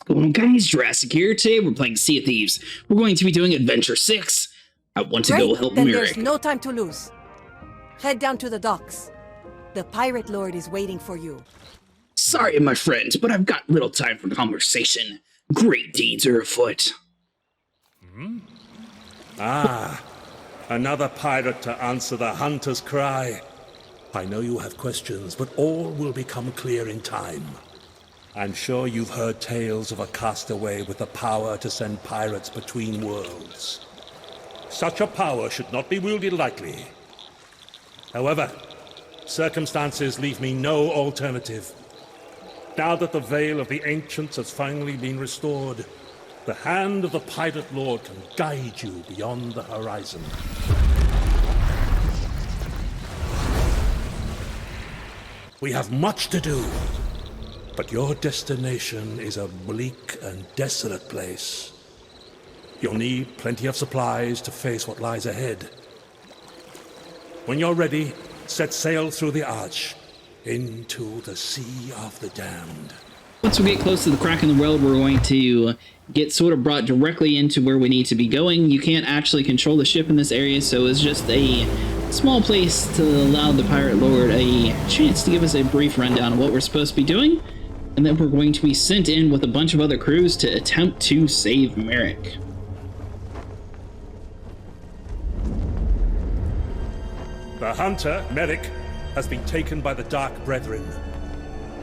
Going on, guys? Jurassic here. Today we're playing Sea of Thieves. We're going to be doing Adventure 6. I want to go help then Merrick. There's no time to lose. Head down to the docks. The Pirate Lord is waiting for you. Sorry, my friend, but I've got little time for conversation. Great deeds are afoot. Ah, another pirate to answer the hunter's cry. I know you have questions, but all will become clear in time. I'm sure you've heard tales of a castaway with the power to send pirates between worlds. Such a power should not be wielded lightly. However, circumstances leave me no alternative. Now that the veil of the ancients has finally been restored, the hand of the Pirate Lord can guide you beyond the horizon. We have much to do, but your destination is a bleak and desolate place. You'll need plenty of supplies to face what lies ahead. When you're ready, set sail through the arch into the Sea of the Damned. Once we get close to the crack in the road, we're going to get sort of brought directly into where we need to be going. You can't actually control the ship in this area, so it's just a small place to allow the Pirate Lord a chance to give us a brief rundown of what we're supposed to be doing. And then we're going to be sent in with a bunch of other crews to attempt to save Merrick. The hunter, Merrick, has been taken by the Dark Brethren.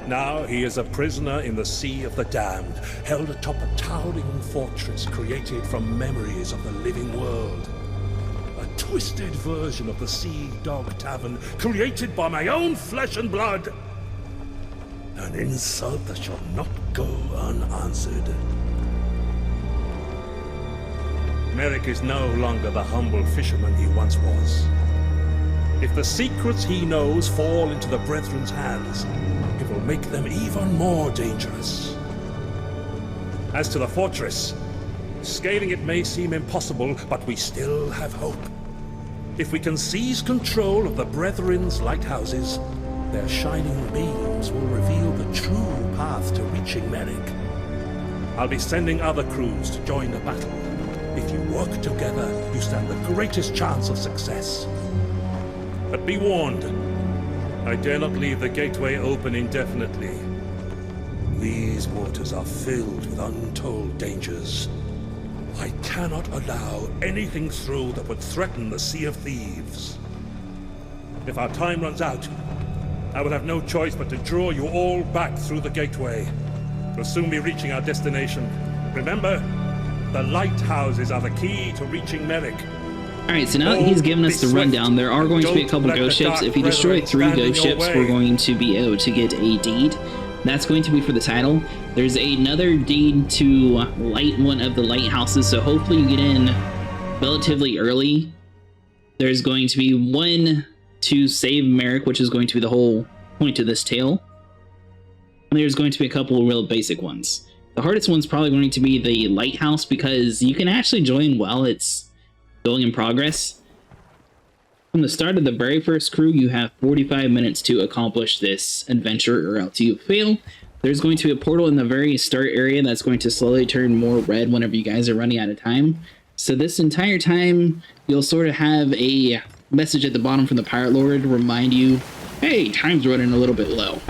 Now he is a prisoner in the Sea of the Damned, held atop a towering fortress created from memories of the living world. A twisted version of the Sea Dog Tavern, created by my own flesh and blood. An insult that shall not go unanswered. Merrick is no longer the humble fisherman he once was. If the secrets he knows fall into the Brethren's hands, it will make them even more dangerous. As to the fortress, scaling it may seem impossible, but we still have hope. If we can seize control of the Brethren's lighthouses, their shining beams will reveal the true path to reaching Merrick. I'll be sending other crews to join the battle. If you work together, you stand the greatest chance of success. But be warned, I dare not leave the gateway open indefinitely. These waters are filled with untold dangers. I cannot allow anything through that would threaten the Sea of Thieves. If our time runs out, I will have no choice but to draw you all back through the gateway. We'll soon be reaching our destination. Remember, the lighthouses are the key to reaching Merrick. Alright, so now that he's given us the rundown, there are going to be a couple ghost ships. If you destroy 3 ghost ships, we're going to be able to get a deed. That's going to be for the title. There's another deed to light one of the lighthouses, so hopefully you get in relatively early. There's going to be one to save Merrick, which is going to be the whole point of this tale. And there's going to be a couple of real basic ones. The hardest one's probably going to be the lighthouse, because you can actually join while it's going in progress. From the start of the very first crew, you have 45 minutes to accomplish this adventure, or else you fail. There's going to be a portal in the very start area that's going to slowly turn more red whenever you guys are running out of time. So this entire time, you'll sort of have a message at the bottom from the Pirate Lord to remind you, hey, time's running a little bit low.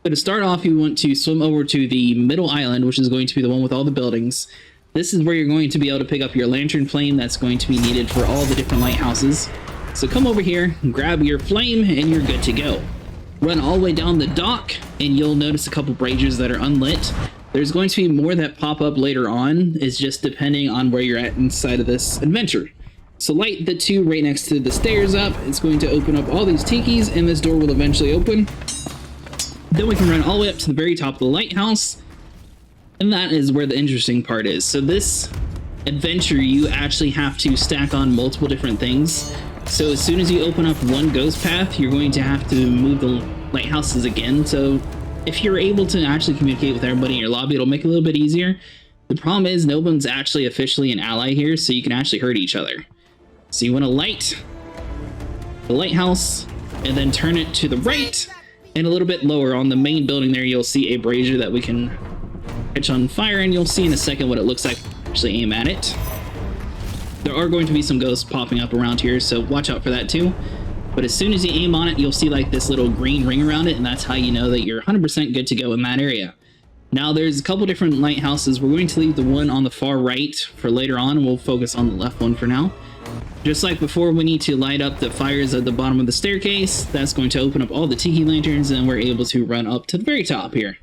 So to start off, you want to swim over to the middle island, which is going to be the one with all the buildings. This is where you're going to be able to pick up your lantern flame that's going to be needed for all the different lighthouses. So come over here, grab your flame, and you're good to go. Run all the way down the dock, and you'll notice a couple braziers that are unlit. There's going to be more that pop up later on. It's just depending on where you're at inside of this adventure. So light the 2 right next to the stairs up. It's going to open up all these tikis, and this door will eventually open. Then we can run all the way up to the very top of the lighthouse. And that is where the interesting part is. So this adventure, you actually have to stack on multiple different things. So as soon as you open up one ghost path, you're going to have to move the lighthouses again. So if you're able to actually communicate with everybody in your lobby, it'll make it a little bit easier. The problem is no one's actually officially an ally here, so you can actually hurt each other. So you want to light the lighthouse and then turn it to the right, and a little bit lower on the main building there, you'll see a brazier that we can catch on fire, and you'll see in a second what it looks like when you actually aim at it. There are going to be some ghosts popping up around here, so watch out for that too. But as soon as you aim on it, you'll see like this little green ring around it, and that's how you know that you're 100% good to go in that area. Now there's a couple different lighthouses. We're going to leave the one on the far right for later on, and we'll focus on the left one for now. Just like before, we need to light up the fires at the bottom of the staircase. That's going to open up all the tiki lanterns, and we're able to run up to the very top here.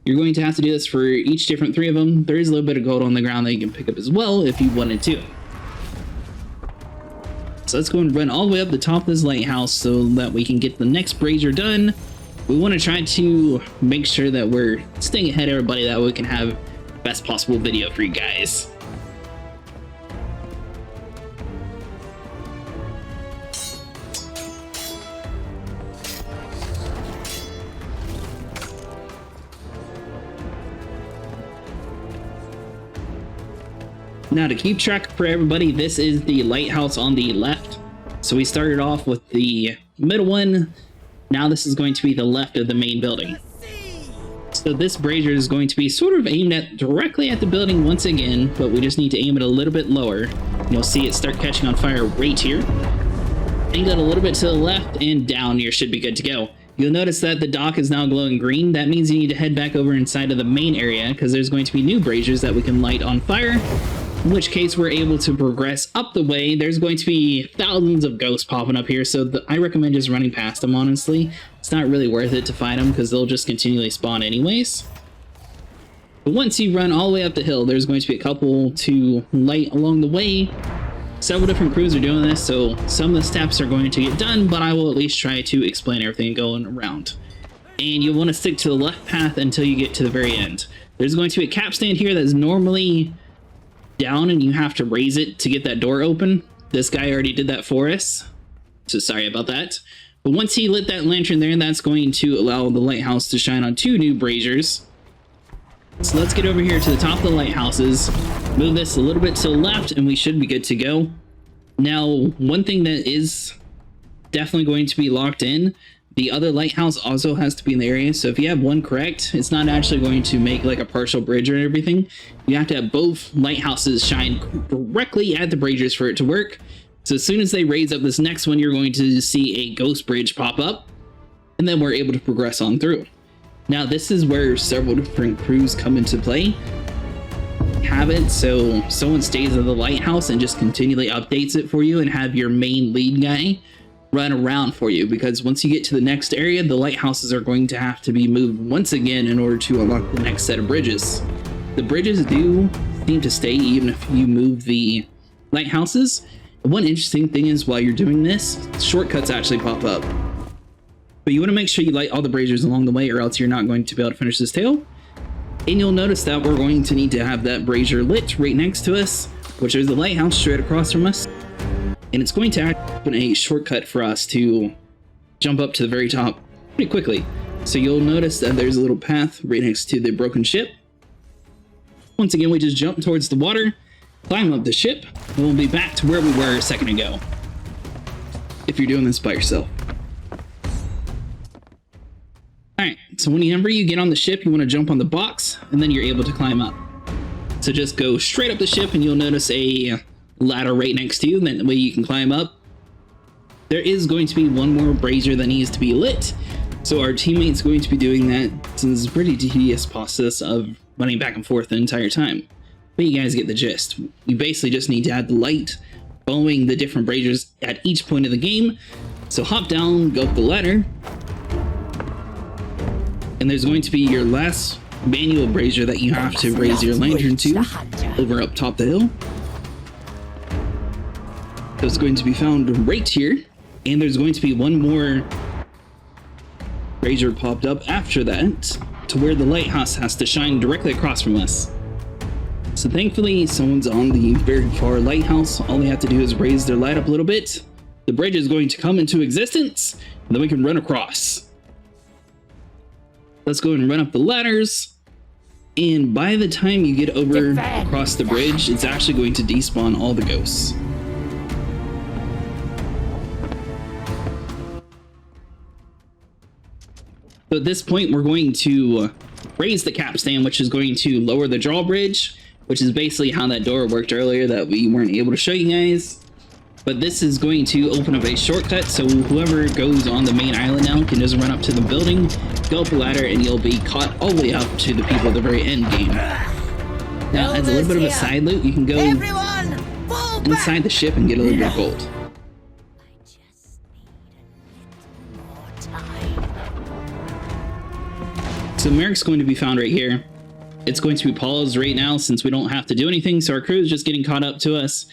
You're going to have to do this for each different 3 of them. There is a little bit of gold on the ground that you can pick up as well if you wanted to. So let's go and run all the way up the top of this lighthouse so that we can get the next brazier done. We want to try to make sure that we're staying ahead of everybody, that way we can have the best possible video for you guys. Now to keep track for everybody, this is the lighthouse on the left. So we started off with the middle one. Now this is going to be the left of the main building. So this brazier is going to be sort of aimed at directly at the building once again, but we just need to aim it a little bit lower. You'll see it start catching on fire right here. Angle it a little bit to the left and down here should be good to go. You'll notice that the dock is now glowing green. That means you need to head back over inside of the main area because there's going to be new braziers that we can light on fire. In which case we're able to progress up the way. There's going to be thousands of ghosts popping up here, so I recommend just running past them, honestly. It's not really worth it to fight them because they'll just continually spawn anyways. But once you run all the way up the hill, there's going to be a couple to light along the way. Several different crews are doing this, so some of the steps are going to get done, but I will at least try to explain everything going around. And you'll want to stick to the left path until you get to the very end. There's going to be a capstan here that's normally down and you have to raise it to get that door open. This guy already did that for us, so sorry about that. But once he lit that lantern there, that's going to allow the lighthouse to shine on 2 new braziers. So let's get over here to the top of the lighthouses, move this a little bit to the left, and we should be good to go. Now, one thing that is definitely going to be locked in, the other lighthouse also has to be in the area, so if you have one correct, it's not actually going to make like a partial bridge or everything. You have to have both lighthouses shine directly at the braziers for it to work. So as soon as they raise up this next one, you're going to see a ghost bridge pop up, and then we're able to progress on through. Now this is where several different crews come into play. Have it so someone stays at the lighthouse and just continually updates it for you, and have your main lead guy run around for you, because once you get to the next area, the lighthouses are going to have to be moved once again in order to unlock the next set of bridges. The bridges do seem to stay even if you move the lighthouses. And one interesting thing is, while you're doing this, shortcuts actually pop up. But you want to make sure you light all the braziers along the way, or else you're not going to be able to finish this tail. And you'll notice that we're going to need to have that brazier lit right next to us, which is the lighthouse straight across from us. And it's going to open a shortcut for us to jump up to the very top pretty quickly. So you'll notice that there's a little path right next to the broken ship. Once again, we just jump towards the water, climb up the ship, and we'll be back to where we were a second ago, if you're doing this by yourself. Alright, so whenever you get on the ship, you want to jump on the box, and then you're able to climb up. So just go straight up the ship, and you'll notice a ladder right next to you, and that way you can climb up. There is going to be one more brazier that needs to be lit, so our teammate's going to be doing that, since it's a pretty tedious process of running back and forth the entire time. But you guys get the gist. You basically just need to add the light following the different braziers at each point of the game. So hop down, go up the ladder, and there's going to be your last manual brazier that you have to raise your lantern to over up top the hill. So it's going to be found right here, and there's going to be one more brazier popped up after that, to where the lighthouse has to shine directly across from us. So thankfully, someone's on the very far lighthouse. All they have to do is raise their light up a little bit. The bridge is going to come into existence, and then we can run across. Let's go and run up the ladders. And by the time you get over across the bridge, it's actually going to despawn all the ghosts. So at this point, we're going to raise the capstan, which is going to lower the drawbridge, which is basically how that door worked earlier that we weren't able to show you guys. But this is going to open up a shortcut, so whoever goes on the main island now can just run up to the building, go up the ladder, and you'll be caught all the way up to the people at the very end game. Now, as a little bit of a side loot, you can go inside the ship and get a little bit of gold. So Merrick's going to be found right here. It's going to be paused right now since we don't have to do anything, so our crew is just getting caught up to us.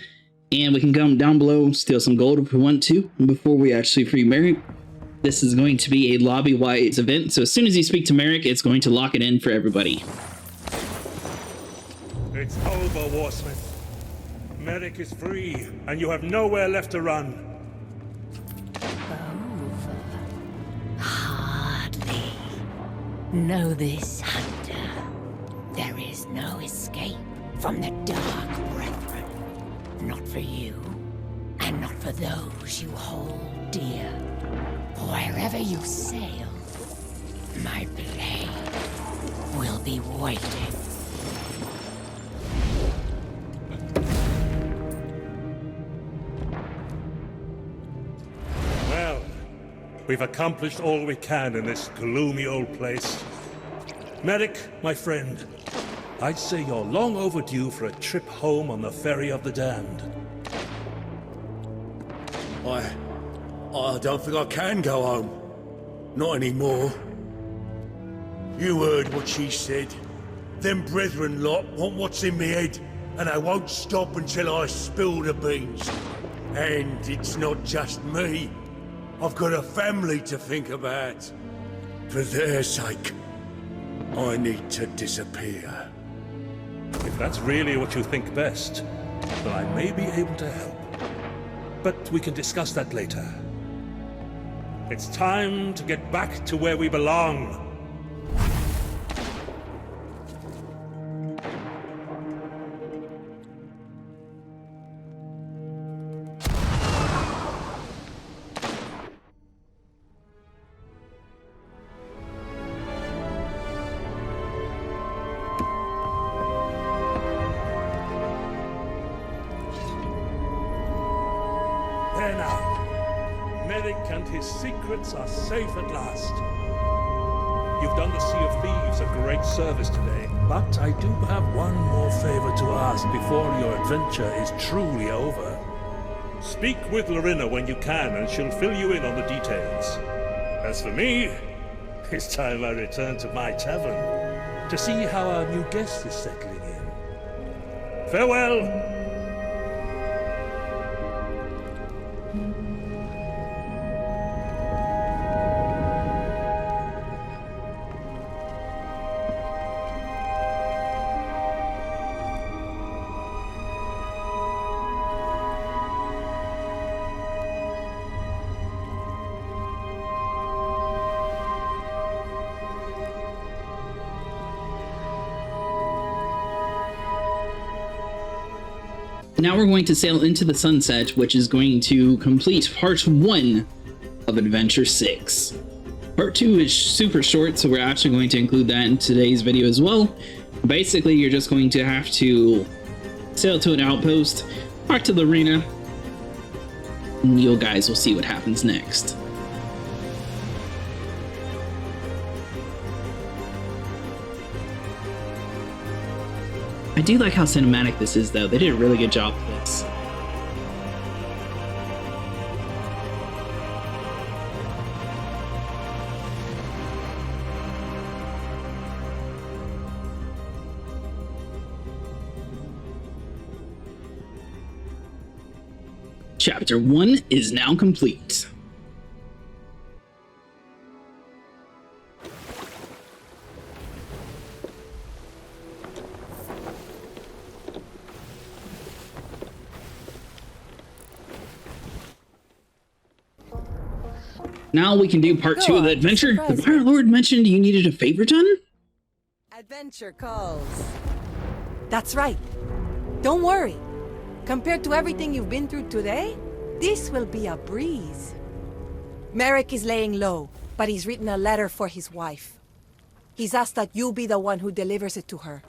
And we can come down below, steal some gold if we want to, before we actually free Merrick. This is going to be a lobby-wide event, so as soon as you speak to Merrick, it's going to lock it in for everybody. It's over, Warsmith. Merrick is free, and you have nowhere left to run. Over? Hardly. Know this, Hunter. There is no escape from the Dark Brethren. Not for you, and not for those you hold dear. Wherever you sail, my blade will be waiting. Well, we've accomplished all we can in this gloomy old place. Merrick, my friend, I'd say you're long overdue for a trip home on the Ferry of the Damned. I don't think I can go home. Not anymore. You heard what she said. Them brethren lot want what's in me head, and I won't stop until I spill the beans. And it's not just me. I've got a family to think about. For their sake, I need to disappear. If that's really what you think best, then I may be able to help. But we can discuss that later. It's time to get back to where we belong. There now. Merrick and his secrets are safe at last. You've done the Sea of Thieves a great service today, but I do have one more favor to ask before your adventure is truly over. Speak with Lorina when you can, and she'll fill you in on the details. As for me, it's time I return to my tavern to see how our new guest is settling in. Farewell! Now we're going to sail into the sunset, which is going to complete part 1 of Adventure 6. Part 2 is super short, so we're actually going to include that in today's video as well. Basically, you're just going to have to sail to an outpost, talk to Lorina, and you guys will see what happens next. I do like how cinematic this is, though. They did a really good job with this. Chapter 1 is now complete. Now we can do part 2 of the adventure. The Fire Lord mentioned you needed a favor done? Adventure calls. That's right. Don't worry. Compared to everything you've been through today, this will be a breeze. Merrick is laying low, but he's written a letter for his wife. He's asked that you be the one who delivers it to her.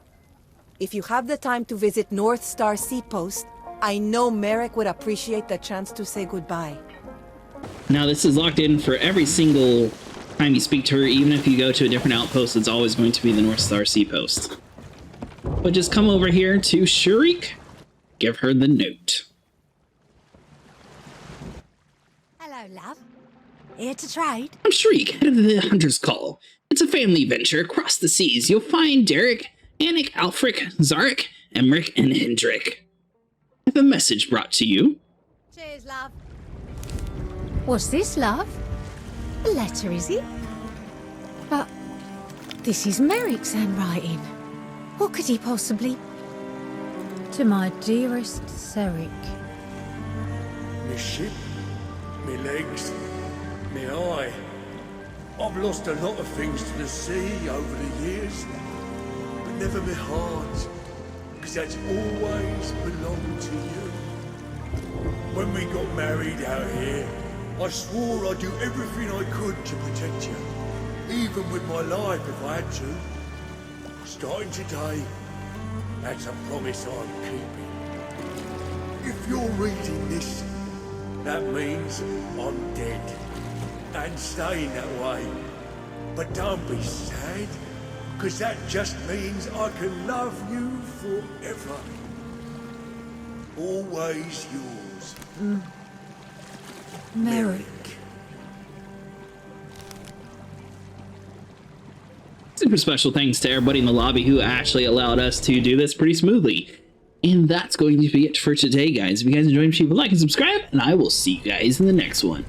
If you have the time to visit North Star Seapost, I know Merrick would appreciate the chance to say goodbye. Now this is locked in for every single time you speak to her. Even if you go to a different outpost, it's always going to be the North Star Seapost. But just come over here to Shuriq, give her the note. Hello, love. Here to trade? I'm Shuriq, head of the Hunter's Call. It's a family venture across the seas. You'll find Derek, Anik, Alfric, Zarek, Emric, and Hendrik. I have a message brought to you. Cheers, love. What's this, love? A letter, is it? But this is Merrick's handwriting. What could he possibly... To my dearest Seric. Me ship, me legs, me eye. I've lost a lot of things to the sea over the years, but never me heart, because that's always belonged to you. When we got married out here, I swore I'd do everything I could to protect you, even with my life if I had to. Starting today, that's a promise I'm keeping. If you're reading this, that means I'm dead, and staying that way. But don't be sad, because that just means I can love you forever. Always yours. Merrick. Super special thanks to everybody in the lobby who actually allowed us to do this pretty smoothly. And that's going to be it for today, guys. If you guys enjoyed, leave a like and subscribe, and I will see you guys in the next one.